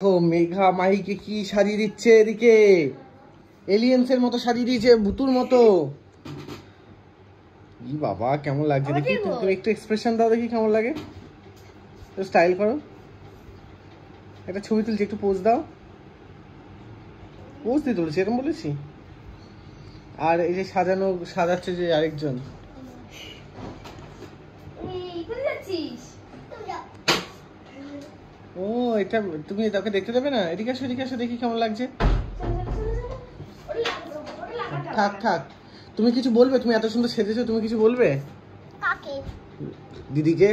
ও মেঘা মাহিকে কি সাজিয়ে দিচ্ছে, এদিকে এলিয়েন্সের মতো সাজিয়ে দিয়েছে, ভুতুর মতো। ই বাবা কেমন লাগছে দেখি, তুমি একটু এক্সপ্রেশন দাও দেখি কেমন লাগে, স্টাইল করো, একটা ছবি তুলছি, একটু পোজ দাও। পোজ দিয়ে তুলছি এরকম বলেছি। আর এই যে সাজাচ্ছে যে আরেকজন, ও এটা তুমি তাকে দেখতে দেবে না, এদিকে আসো এদিকে আসো দেখি কেমন লাগছে। থাক থাক, তুমি কিছু বলবে? তুমি এত সুন্দর সেজেছো, তুমি কিছু বলবে? দিদিকে,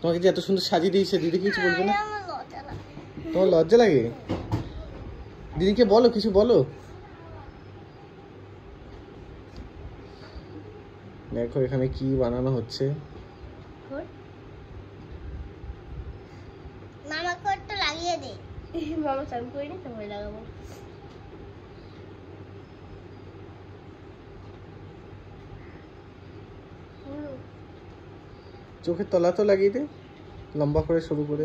তোমাকে যে এত সুন্দর সাজিয়ে দিয়েছে, দিদি কিছু বলবে না? তোমার লজ্জা লাগে? দিদিকে বলো, কিছু বলো। দেখো এখানে কি বানানো হচ্ছে। মামা কোটটা লাগিয়ে দে। মামা চান করে নি, তারপরে লাগাবো। চোখের তলা তো লাগিয়ে দে, লম্বা করে শুরু করে।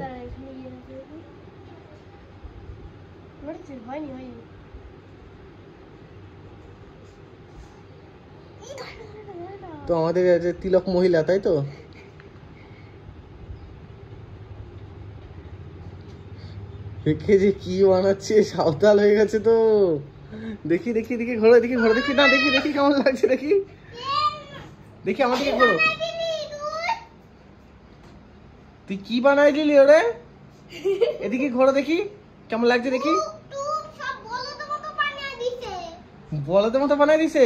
তো আমাদের যে তিলক মহিলা, তাই তো? দেখে যে কি বানাচ্ছে, সাঁওতাল হয়ে গেছে তো। দেখি দেখি দেখি ঘোরো, দেখি ঘোরো, দেখি না, দেখি দেখি কেমন লাগছে, দেখি দেখি আমার দিকে ঘোরো। তুই কি বানাই দিলি ওরে? এদিকে ঘোরো দেখি কেমন লাগছে, দেখি। বলদের মতো বানাই দিছে,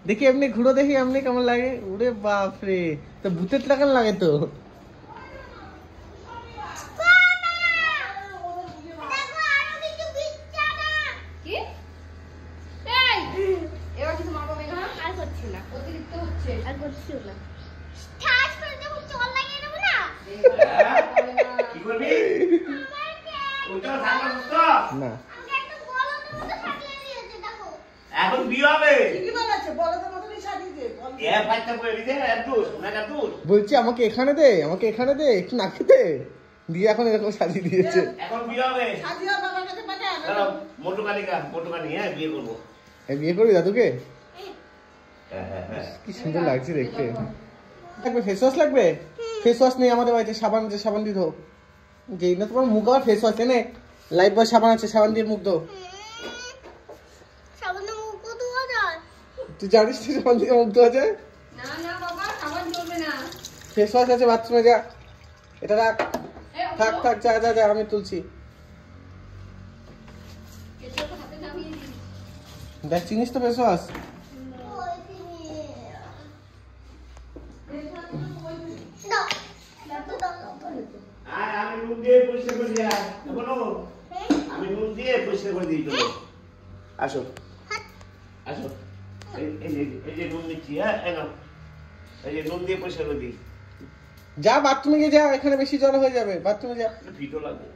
দেখি এমনি ঘুরো, দেখি এমনি কেমন লাগে। ওরে বাপরে, তো ভূতের লাগান লাগে তো। না এখন বিয়ে হবে, বলছি আমাকে এখানে দে, আমাকে এখানে দে, একটু নাকি দে দিয়ে এখন এরকম সাজিয়ে দিয়েছে। এখন বিয়ে হবে, বিয়ে করবো। বিয়ে করবি দাদুকে? কি সুন্দর লাগছে দেখতে। লাগবে ফেস ওয়াশ লাগবে? ফেস ওয়াশ নেই আমাদের বাড়িতে, সাবান আছে, সাবান দিয়ে ধো। যেই না তোমার মুখ আবার ফেস ওয়াশ এনে, লাইফ বয় সাবান আছে, সাবান দিয়ে মুখ ধো। তুই জানিস তুই সাবান দিয়ে মুখ ধোয়া যায়? ফেস ওয়াশ আছে বাথরুমে, যা এটা রাখ। থাক থাক, যা যা যা, আমি তুলছি। দেখ চিনিস তো ফেস ওয়াশ? আমি নুন দিয়ে পরিষ্কার করে দিই, আমি নুন দিয়ে পরিষ্কার করে দিই। আসো আসো, এই যে নুন দিচ্ছি, হ্যাঁ এই যে নুন দিয়ে পরিষ্কার করে দিই। যা বাথরুমে গিয়ে যা, এখানে বেশি জল হয়ে যাবে, বাথরুমে যা। ফিটও লাগবে।